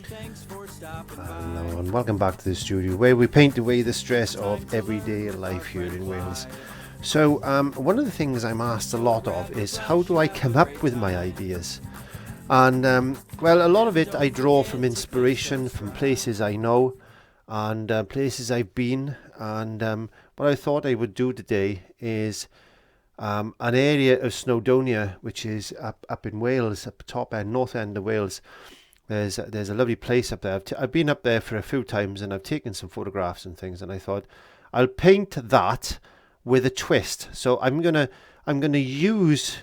Hello and welcome back to the studio where we paint away the stress of everyday life here in Wales. So one of the things I'm asked a lot of is how do I come up with my ideas? And well, a lot of it I draw from inspiration from places I know and places I've been. And what I thought I would do today is an area of Snowdonia, which is up in Wales, up the top end, north end of Wales. There's a lovely place up there. I've been up there for a few times and I've taken some photographs and things, and I thought I'll paint that with a twist. So I'm gonna use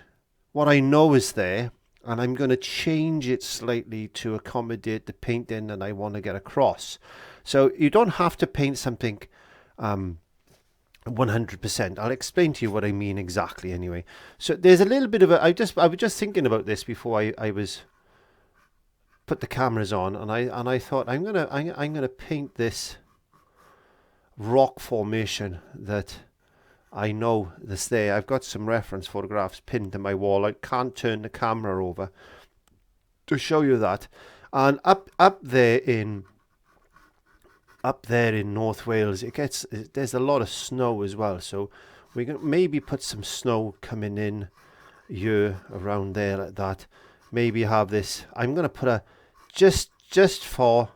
what I know is there, and I'm gonna change it slightly to accommodate the painting that I want to get across. So you don't have to paint something 100%. I'll explain to you what I mean exactly anyway. So there's a little bit of I was just thinking about this before I was put the cameras on, and I thought I'm gonna paint this rock formation that I know that's there. I've got some reference photographs pinned to my wall. I can't turn the camera over to show you that. And up there in North Wales, there's a lot of snow as well. So we can maybe put some snow coming in here around there like that. Maybe have this. I'm gonna put a just for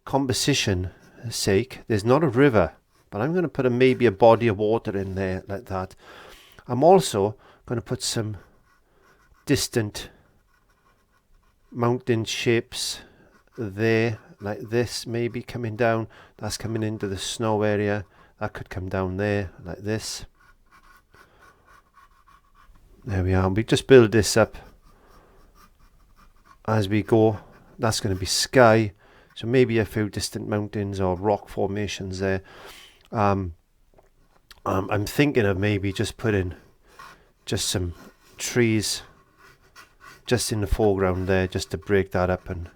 composition sake. There's not a river, but I'm going to put maybe a body of water in there like that. I'm also going to put some distant mountain shapes there like this, maybe coming down. That's coming into the snow area. That could come down there like this. There we are. We just build this up as we go. That's going to be sky, so maybe a few distant mountains or rock formations there. I'm thinking of maybe just putting just some trees just in the foreground there, just to break that up, and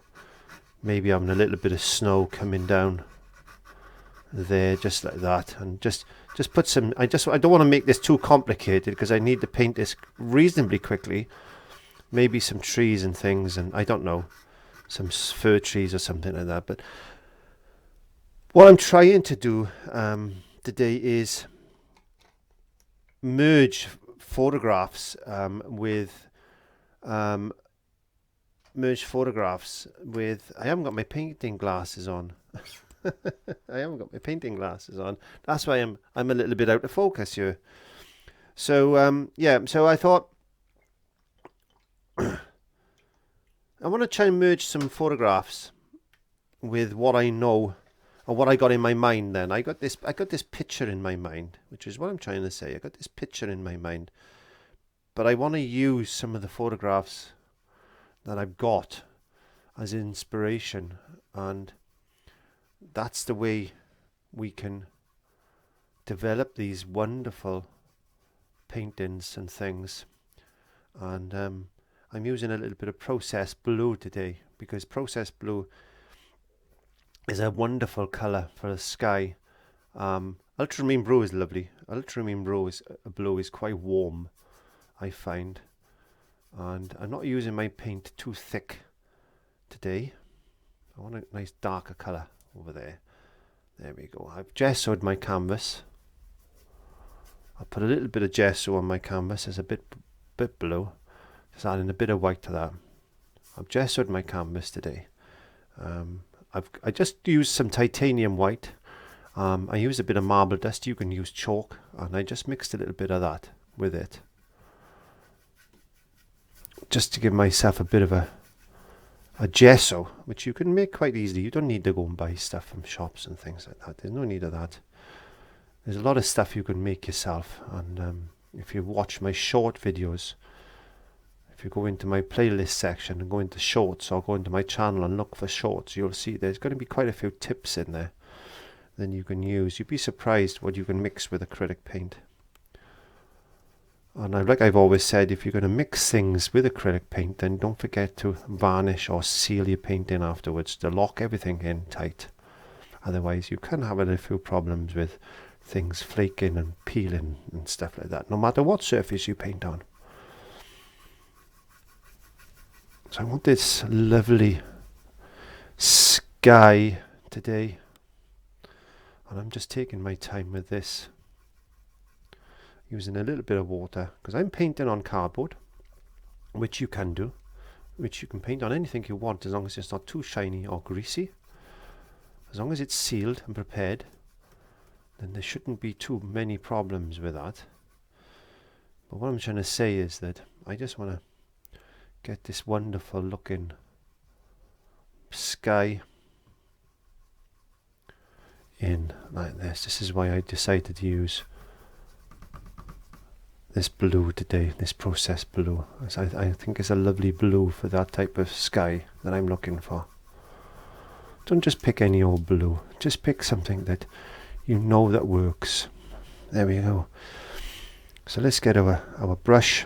maybe having a little bit of snow coming down there just like that, and just put some. I don't want to make this too complicated because I need to paint this reasonably quickly. Maybe some trees and things, and I don't know, some fir trees or something like that. But what I'm trying to do today is merge photographs with I haven't got my painting glasses on. I haven't got my painting glasses on. That's why I'm a little bit out of focus here. So yeah, so I thought I want to try and merge some photographs with what I know or what I got in my mind. Then I got this picture in my mind, which is what I'm trying to say. I got this picture in my mind, but I want to use some of the photographs that I've got as inspiration, and that's the way we can develop these wonderful paintings and things. And I'm using a little bit of processed blue today because processed blue is a wonderful colour for the sky. Ultramarine blue is lovely. Ultramarine blue is quite warm, I find. And I'm not using my paint too thick today. I want a nice darker colour over there. There we go. I've gessoed my canvas. I'll put a little bit of gesso on my canvas. There's a bit blue. Just adding a bit of white to that. I've gessoed my canvas today. I just used some titanium white. I used a bit of marble dust. You can use chalk, and I just mixed a little bit of that with it, just to give myself a bit of a gesso, which you can make quite easily. You don't need to go and buy stuff from shops and things like that. There's no need of that. There's a lot of stuff you can make yourself, and if you watch my short videos, if you go into my playlist section and go into shorts, or go into my channel and look for shorts, you'll see there's going to be quite a few tips in there then you can use. You'd be surprised what you can mix with acrylic paint. And like I've always said, if you're going to mix things with acrylic paint, then don't forget to varnish or seal your paint in afterwards to lock everything in tight. Otherwise you can have a few problems with things flaking and peeling and stuff like that, no matter what surface you paint on. So I want this lovely sky today, and I'm just taking my time with this, using a little bit of water, because I'm painting on cardboard, which you can do, which you can paint on anything you want as long as it's not too shiny or greasy. As long as it's sealed and prepared, then there shouldn't be too many problems with that. But what I'm trying to say is that I just want to get this wonderful looking sky in like this. This is why I decided to use this blue today, this processed blue. I think it's a lovely blue for that type of sky that I'm looking for. Don't just pick any old blue, just pick something that you know that works. There we go. So let's get our brush.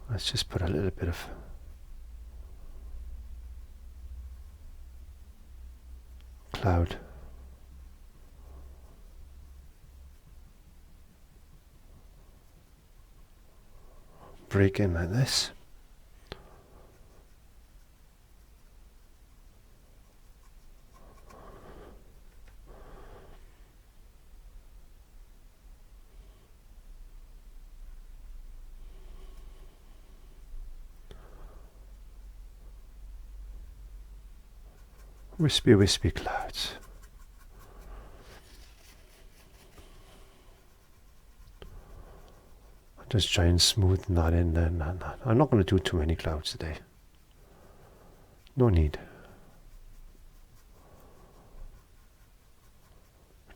Let's just put a little bit of cloud. Break in like this. Wispy, wispy clouds. I'll just try and smoothen that in then. I'm not going to do too many clouds today. No need.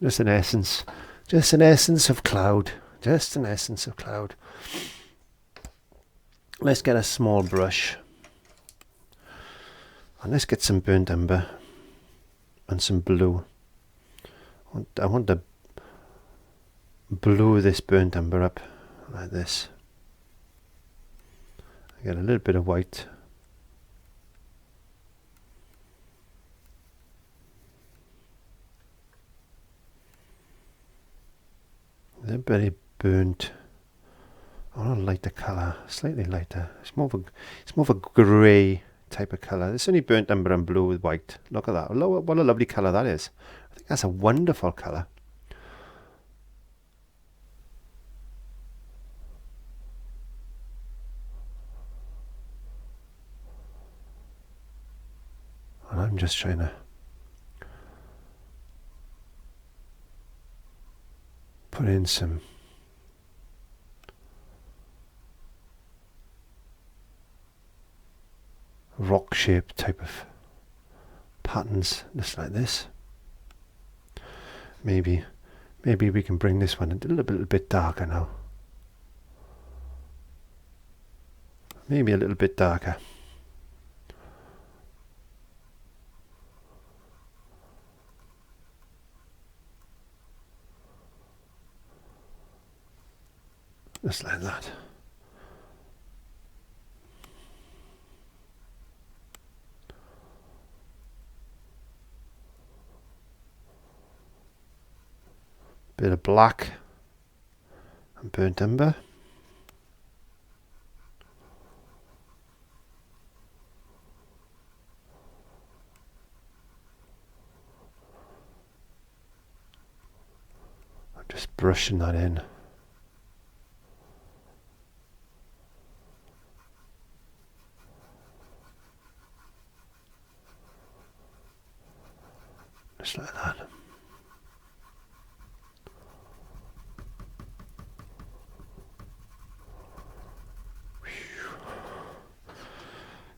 Just an essence of cloud. Just an essence of cloud. Let's get a small brush. And let's get some burnt umber and some blue. I want to blue this burnt umber up like this. I get a little bit of white. A little bit burnt. I want a lighter colour, slightly lighter. It's more of a grey type of colour. It's only burnt umber and blue with white. Look at that. What a lovely colour that is. I think that's a wonderful colour. And I'm just trying to put in some rock shape type of patterns, just like this. Maybe we can bring this one a little bit darker now. Maybe a little bit darker. Just like that. Bit of black and burnt umber. I'm just brushing that in. Just like that.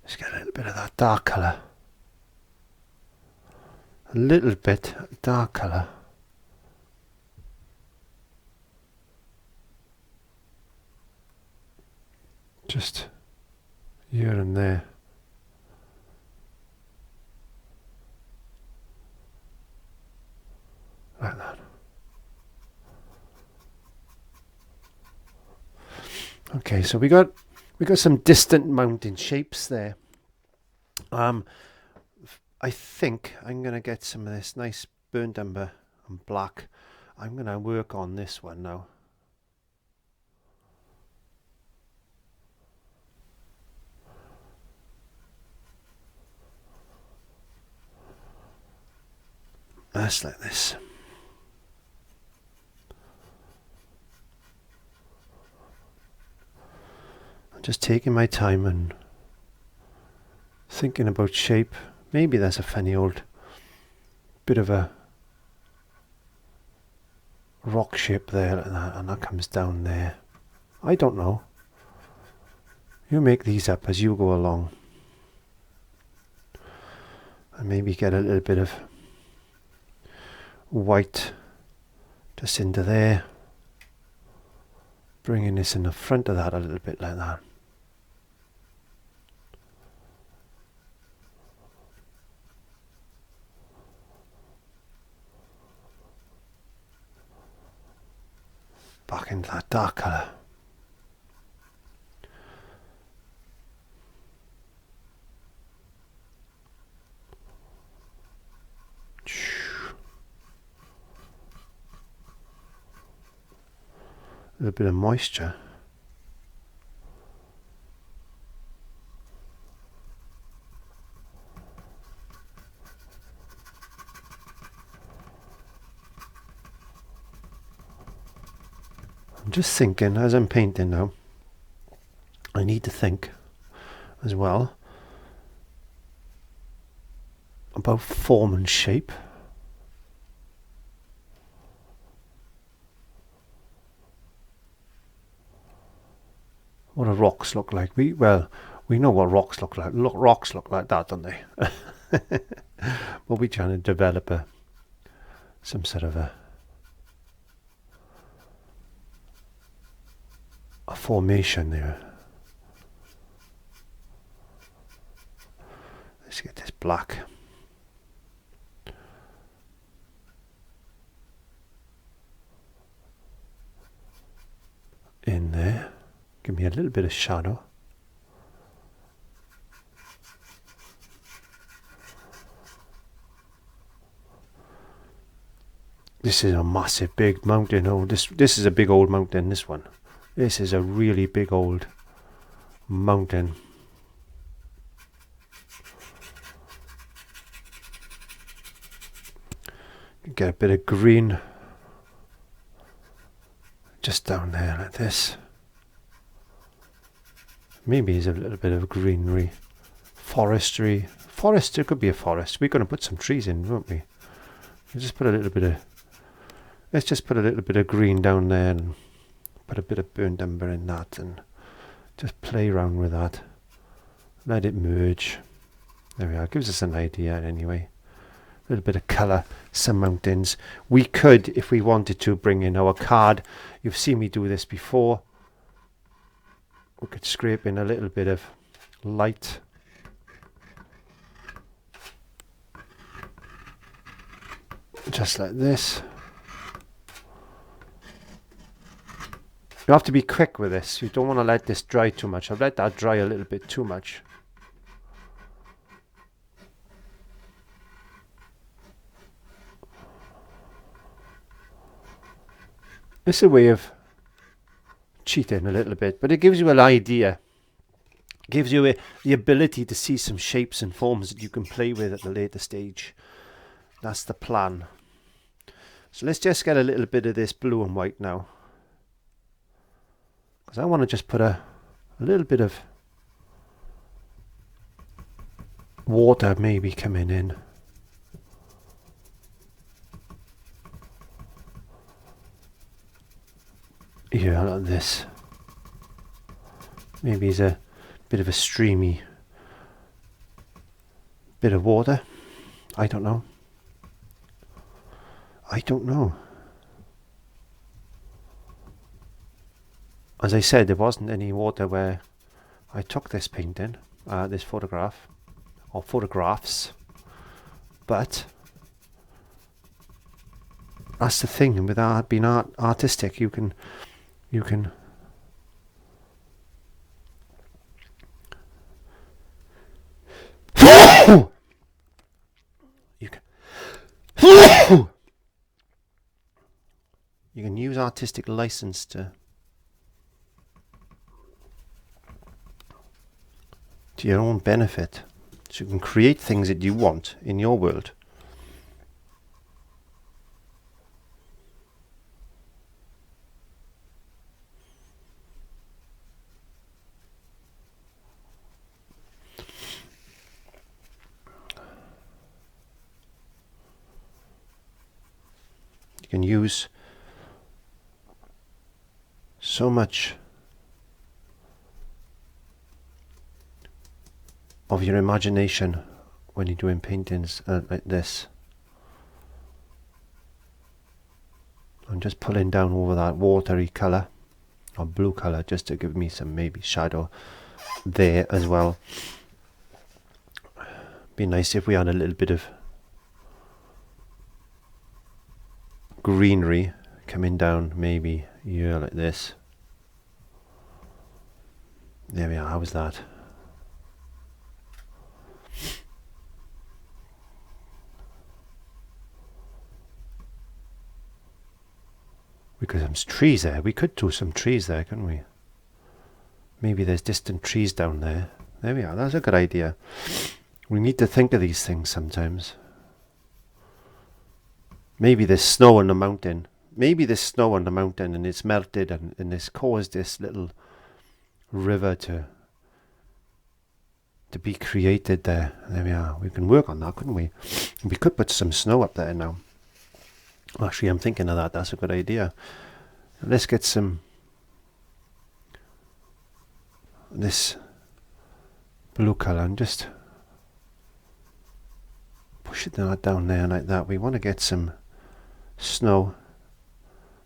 Let's get a little bit of that dark colour. A little bit dark colour. Just here and there. Like that. Okay, so we got some distant mountain shapes there. I think I'm gonna get some of this nice burnt umber and black. I'm gonna work on this one now. just like this. I'm just taking my time and thinking about shape. Maybe there's a funny old bit of a rock shape there like that, and that comes down there. I don't know. You make these up as you go along. And maybe get a little bit of white just into there. Bringing this in the front of that a little bit like that. Back into that dark colour. A little bit of moisture. I'm just thinking as I'm painting now, I need to think as well about form and shape. What do rocks look like? We know what rocks look like. Rocks look like that, don't they? But we're trying to develop some sort of a formation there. Let's get this black. In there. Give me a little bit of shadow. This is a massive big mountain. Oh, this is a big old mountain, this one. This is a really big old mountain. Get a bit of green just down there like this. Maybe there's a little bit of greenery, forestry. Forest, it could be a forest. We're going to put some trees in, won't we? We'll just put a little bit of, let's just put a little bit of green down there and put a bit of burnt umber in that and just play around with that. Let it merge. There we are, gives us an idea anyway. A little bit of colour, some mountains. We could, if we wanted to, bring in our card. You've seen me do this before. We could scrape in a little bit of light. Just like this. You have to be quick with this. You don't want to let this dry too much. I've let that dry a little bit too much. It's a way of cheating a little bit, but it gives you an idea. It gives you the ability to see some shapes and forms that you can play with at the later stage. That's the plan. So let's just get a little bit of this blue and white now, because I want to just put a little bit of water maybe coming in. Yeah, like this. Maybe it's a bit of a streamy bit of water. I don't know. I don't know. As I said, there wasn't any water where I took this painting, this photograph, or photographs, but that's the thing with art, being artistic. You can you can you can use artistic license to your own benefit, so you can create things that you want in your world. can use so much of your imagination when you're doing paintings like this. I'm just pulling down over that watery colour or blue colour just to give me some maybe shadow there as well. Be nice if we had a little bit of greenery coming down maybe here like this. There we are. How's that? We could have some trees there. We could do some trees there, couldn't we? Maybe there's distant trees down there. There we are. That's a good idea. We need to think of these things sometimes. Maybe there's snow on the mountain. Maybe there's snow on the mountain and it's melted and it's caused this little river to be created there. There we are. We can work on that, couldn't we? We could put some snow up there now. Actually, I'm thinking of that. That's a good idea. Let's get some this blue colour and just push it down there like that. We want to get some snow,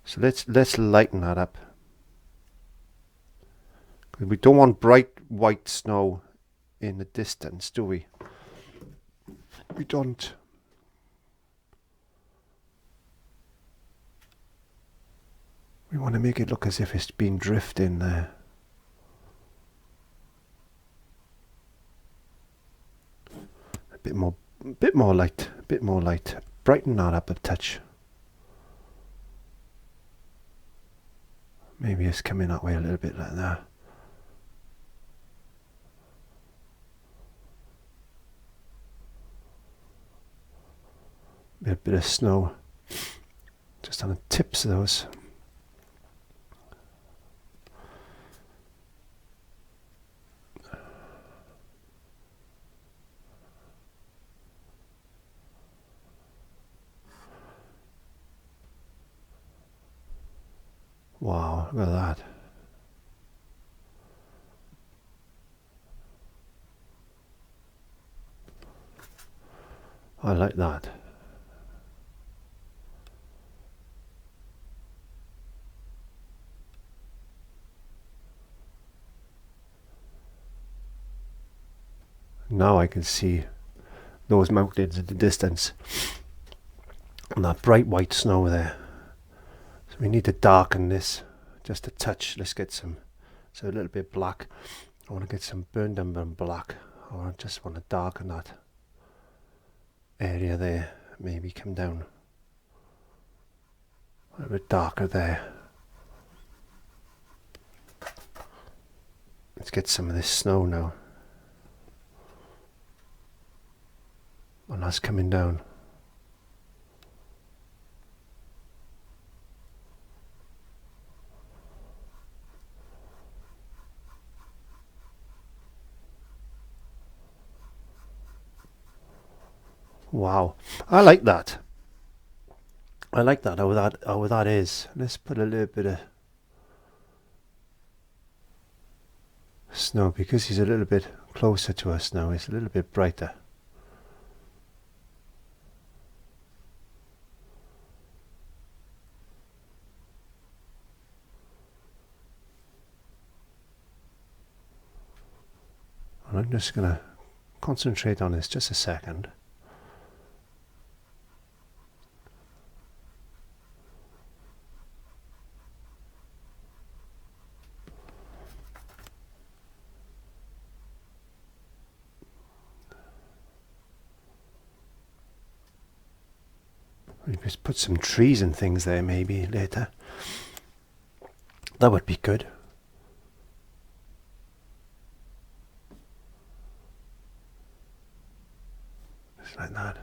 so let's lighten that up. We don't want bright white snow in the distance, do we? We don't. We want to make it look as if it's been drifting there. A bit more light, a bit more light. Brighten that up a touch. Maybe it's coming that way a little bit like that. A bit of snow just on the tips of those. Wow, look at that. I like that. Now I can see those mountains in the distance and that bright white snow there. So we need to darken this just a touch. Let's get some, so a little bit black. I want to get some burnt umber and black. I just want to darken that area there. Maybe come down a little bit darker there. Let's get some of this snow now. And that's coming down. Wow, I like that. I like that. How that is. Let's put a little bit of snow because he's a little bit closer to us now. It's a little bit brighter. And I'm just going to concentrate on this just a second. We just put some trees and things there maybe later. That would be good. Just like that.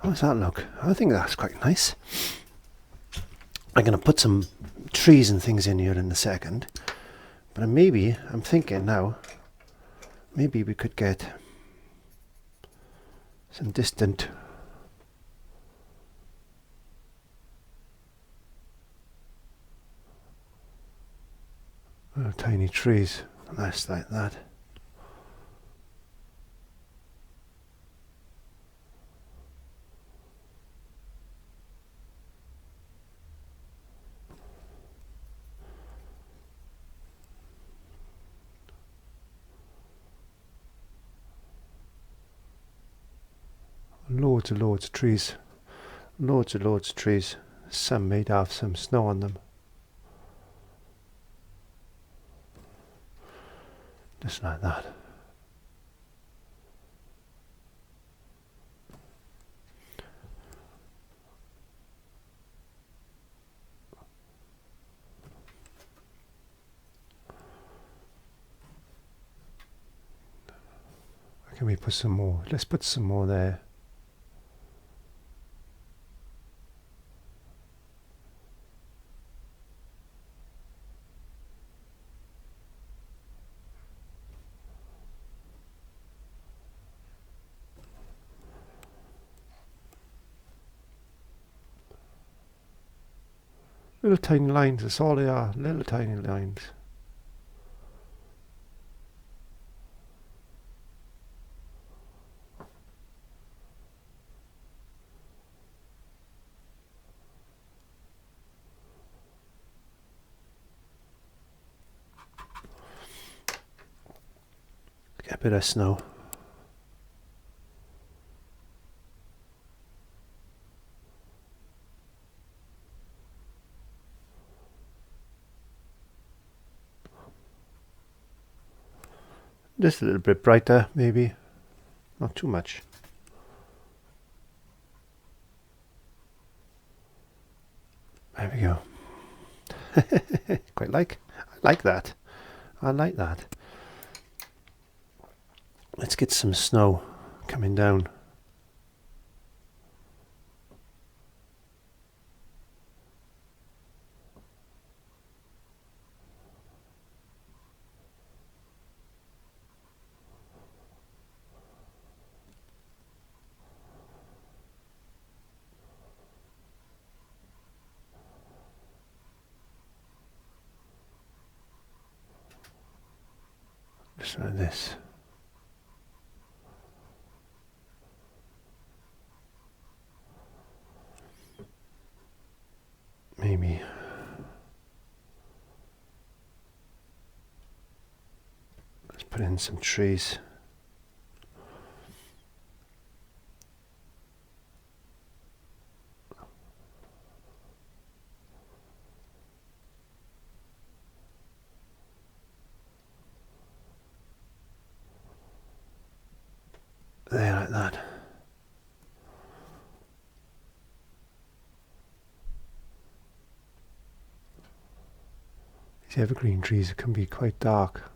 How does that look? I think that's quite nice. I'm going to put some trees and things in here in a second. But maybe, I'm thinking now, maybe we could get some distant little tiny trees. Nice like that. Loads of trees. Loads of trees. Some made have some snow on them. Just like that. Where can we put some more? Let's put some more there. Little tiny lines, that's all they are, little tiny lines. Get a bit of snow. Just a little bit brighter, maybe. Not too much. There we go. I like that. I like that. Let's get some snow coming down. Just like this. Maybe let's put in some trees. There, like that. These evergreen trees can be quite dark.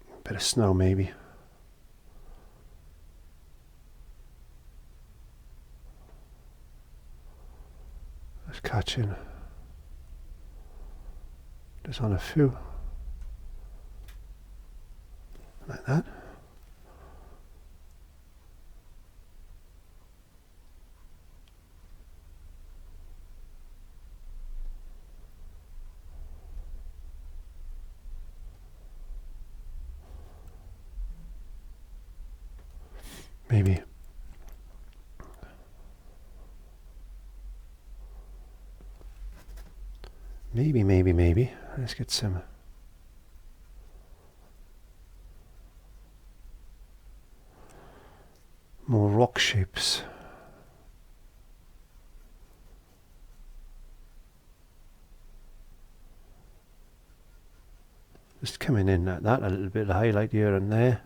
A bit of snow maybe. Let's catch in. Just on a few. Like that. Maybe. Maybe. Let's get some more rock shapes. Just coming in like that, a little bit of highlight here and there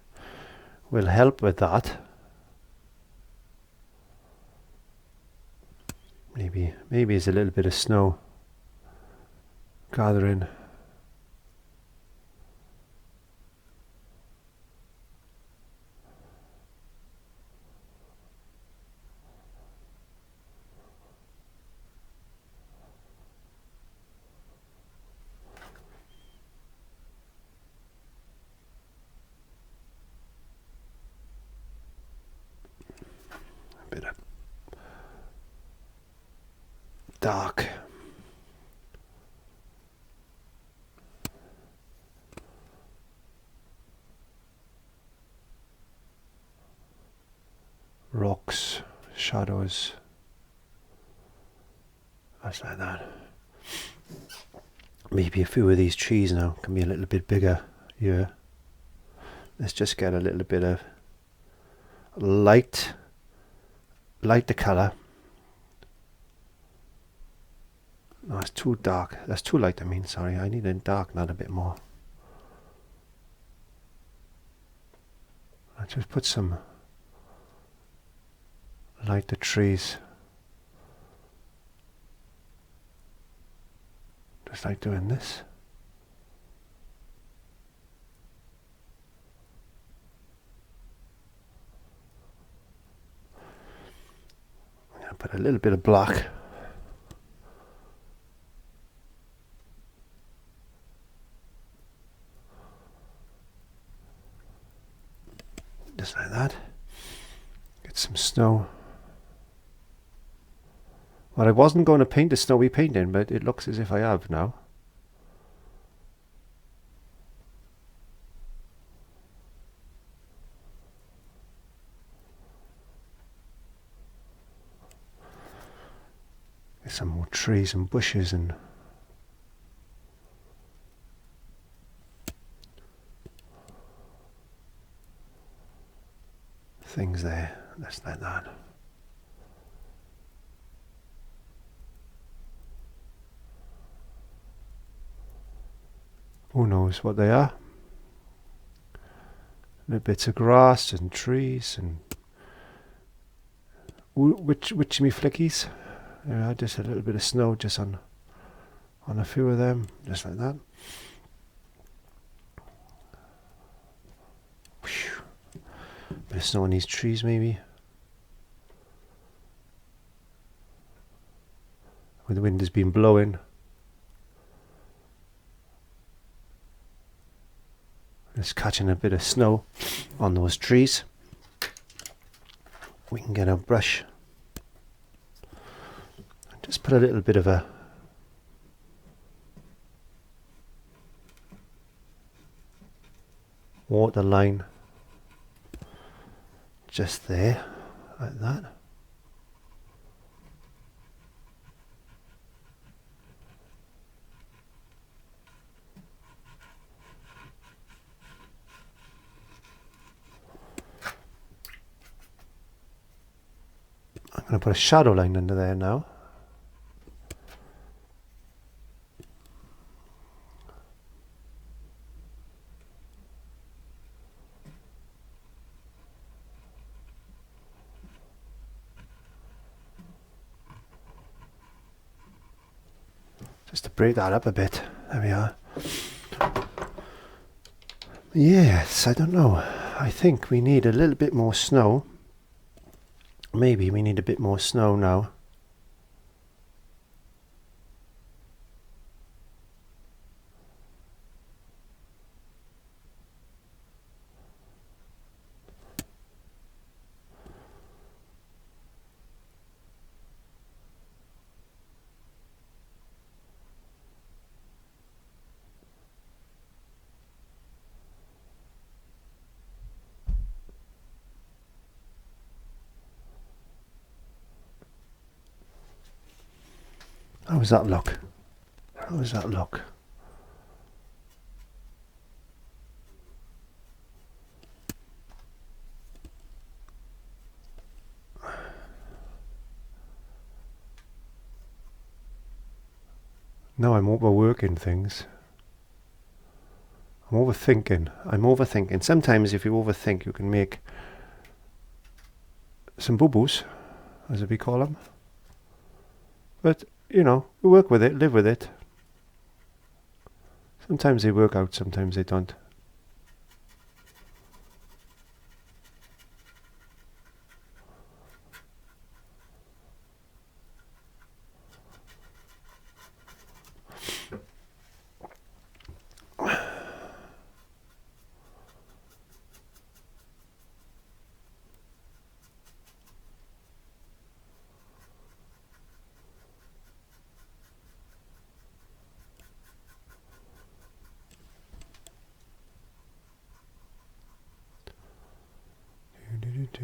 will help with that. Maybe it's a little bit of snow gathering. Bit of dark. Rocks, shadows. That's like that. Maybe a few of these trees now can be a little bit bigger here. Let's just get a little bit of light the colour. No, it's too dark. That's too light, I mean, sorry. I need it dark, not a bit more. I just put some light the trees. Just like doing this. I'm going to put a little bit of black. Just like that. Get some snow. Well, I wasn't going to paint a snowy painting, but it looks as if I have now. Get some more trees and bushes and things there. That's like that. Who knows what they are? Little bits of grass and trees and which me flickies. Just a little bit of snow just on a few of them, just like that. Whew. Bit of snow on these trees maybe. Where the wind has been blowing. It's catching a bit of snow on those trees. We can get our brush. Just put a little bit of a water line just there, like that. I'm going to put a shadow line under there now. Just to break that up a bit. There we are. Yes, I don't know. I think we need a little bit more snow. Maybe we need a bit more snow now. How does that look? How does that look? Now I'm overworking things. I'm overthinking. Sometimes if you overthink, you can make some boo-boos, as we call them. But, you know, we work with it, live with it. Sometimes they work out, sometimes they don't. I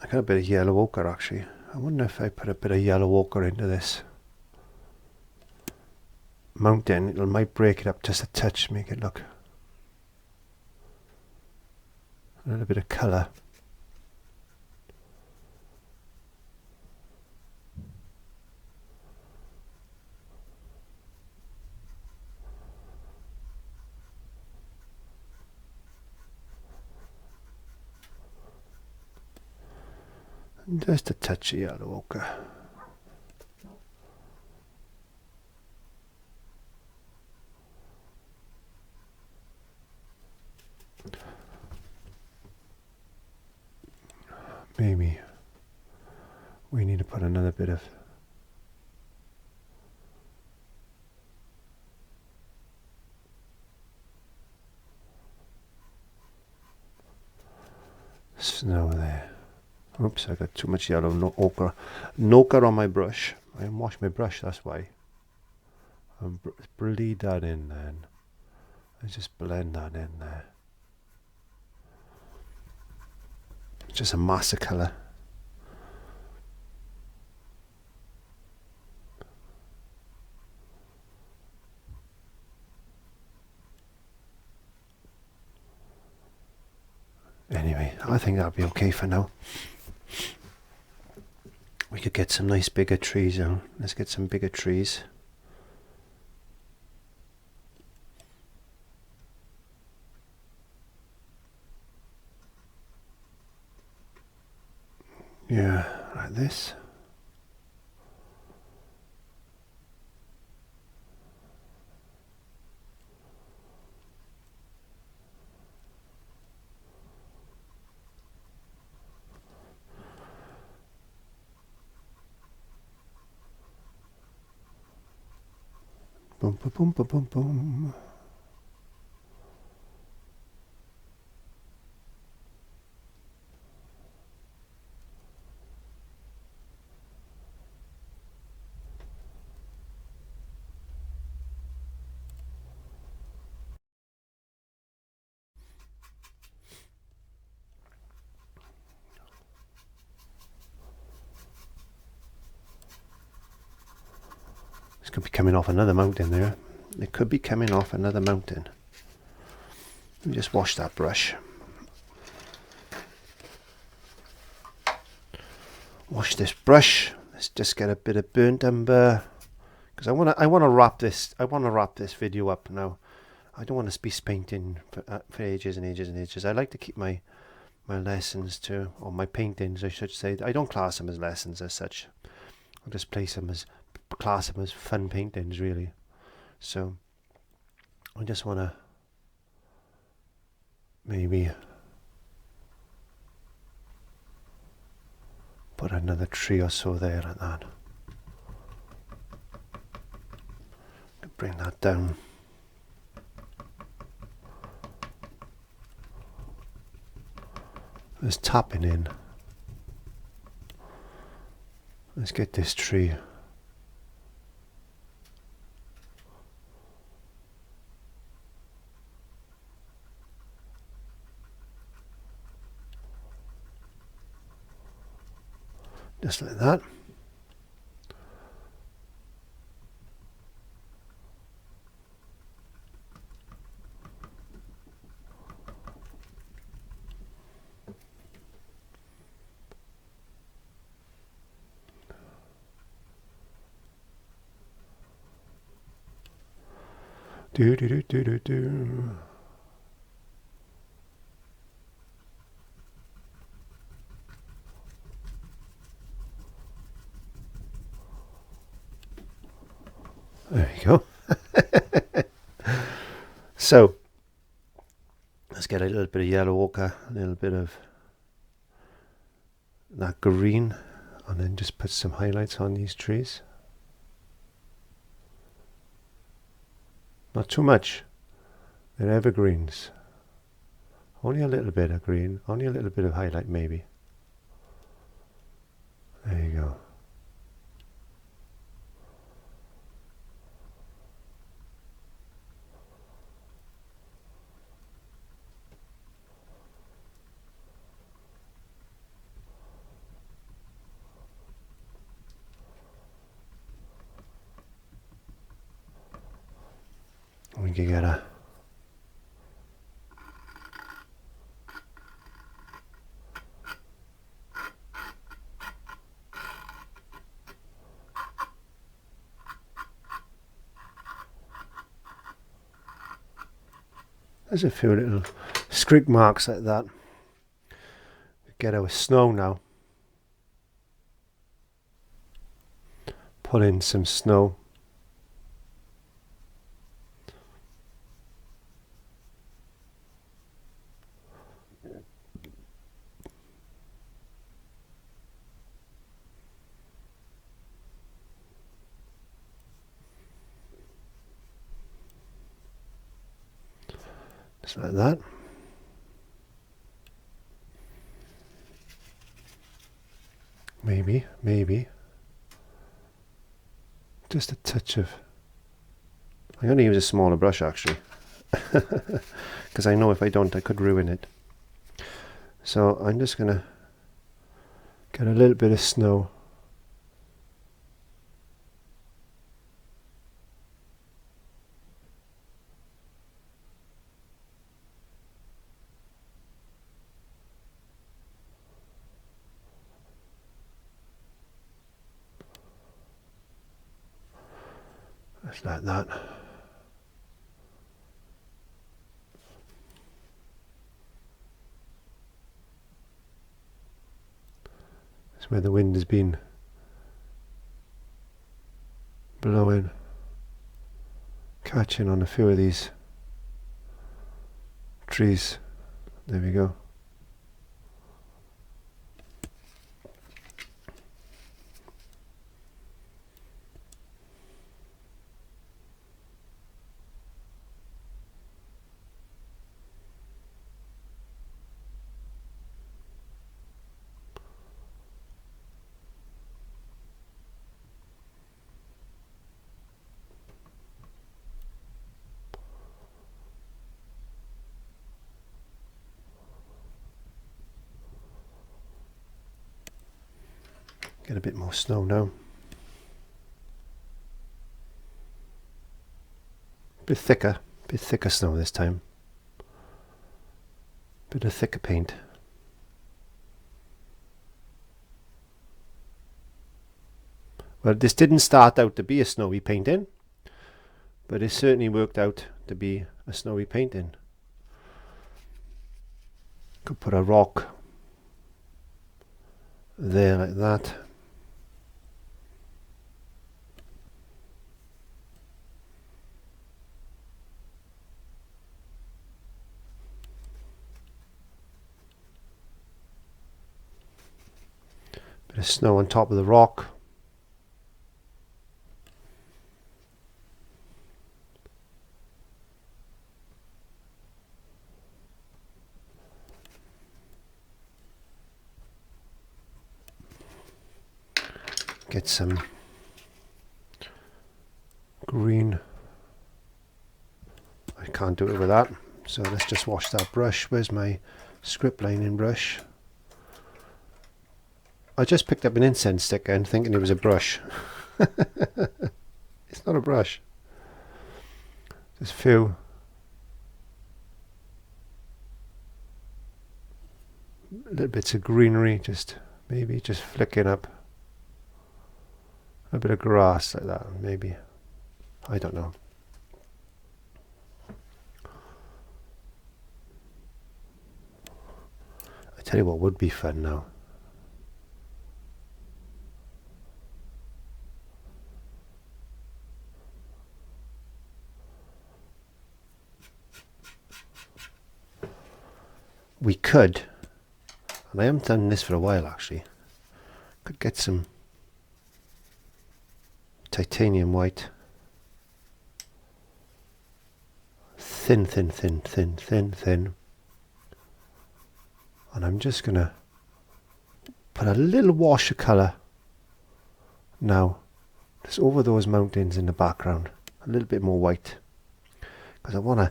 got a bit of yellow ochre actually. I wonder if I put a bit of yellow ochre into this mountain, it might break it up just a touch, make it look a little bit of colour. And just a touch of yellow ochre. Maybe we need to put another bit of snow there. Oops, I got too much yellow ochre. Ochre on my brush. I didn't wash my brush, that's why. And bleed that in then. I just blend that in there. It's just a mass of colour. Anyway, I think that'll be okay for now. We could get some nice bigger trees now. Let's get some bigger trees. Yeah, like this. Boom, boom, boom, boom, boom, boom. This could be coming off another mountain there. It could be coming off another mountain. Let me just wash that brush. Wash this brush. Let's just get a bit of burnt umber, because I want to wrap this. I want to wrap this video up now. I don't want to be painting for ages and ages and ages. I like to keep my lessons to, or my paintings, I should say. I don't class them as lessons as such. I just class them as fun paintings, really. So I just want to maybe put another tree or so there like that. Bring that down. There's tapping in. Let's get this tree. Just like that. Do do do do do do. There you go. So let's get a little bit of yellow ochre, a little bit of that green, and then just put some highlights on these trees. Not too much. They're evergreens. Only a little bit of green, only a little bit of highlight maybe. There you go. maybe get a there's a few little streak marks like that. Get our snow now. Pull in some snow. Just like that. Maybe. Just a touch of... I'm going to use a smaller brush actually. Because I know if I don't I could ruin it. So I'm just going to get a little bit of snow. Just like that. That's where the wind has been blowing, catching on a few of these trees. There we go. Get a bit more snow now. Bit thicker snow this time. Bit of thicker paint. Well, this didn't start out to be a snowy painting, but it certainly worked out to be a snowy painting. Could put a rock there like that. Bit of snow on top of the rock. Get some green. I can't do it with that, so let's just wash that brush. Where's my script lining brush? I just picked up an incense stick and thinking it was a brush. It's not a brush. Just a few little bits of greenery, just maybe just flicking up a bit of grass like that, maybe. I don't know. I tell you what would be fun now. We could, and I haven't done this for a while actually, could get some titanium white, thin, and I'm just gonna put a little wash of colour now just over those mountains in the background, a little bit more white, because I want to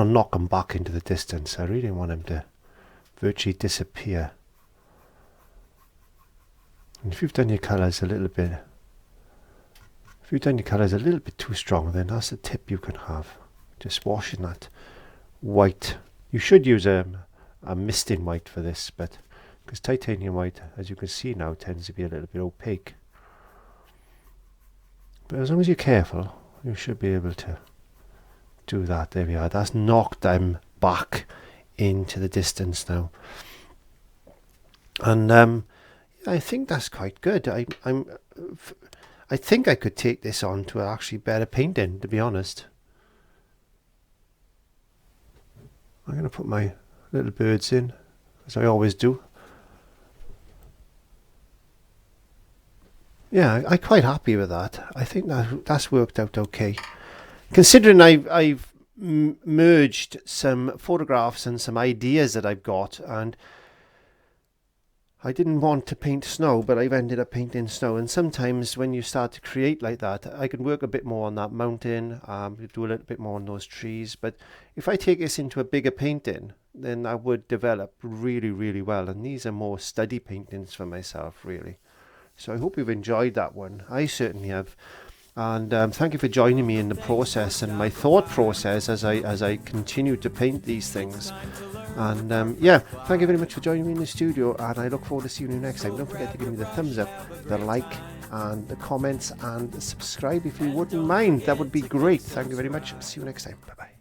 knock them back into the distance. I really want them to virtually disappear. And if you've done your colours a little bit too strong, then that's a tip you can have. just washing that white. You should use a misting white for this, but because titanium white, as you can see now, tends to be a little bit opaque. But as long as you're careful, you should be able to do that. There we are. That's knocked them back into the distance now. And I think that's quite good. I think I could take this on to actually better painting, to be honest. I'm going to put my little birds in, as I always do. Yeah, I'm quite happy with that. I think that's worked out okay. Considering I've merged some photographs and some ideas that I've got, and I didn't want to paint snow, but I've ended up painting snow. And sometimes when you start to create like that, I can work a bit more on that mountain, do a little bit more on those trees. But if I take this into a bigger painting, then I would develop really, really well. And these are more study paintings for myself, really. So I hope you've enjoyed that one. I certainly have. And thank you for joining me in the process and my thought process as I continue to paint these things. And yeah, thank you very much for joining me in the studio, and I look forward to seeing you next time. Don't forget to give me the thumbs up, the like, and the comments, and subscribe if you wouldn't mind. That would be great. Thank you very much. See you next time. Bye bye.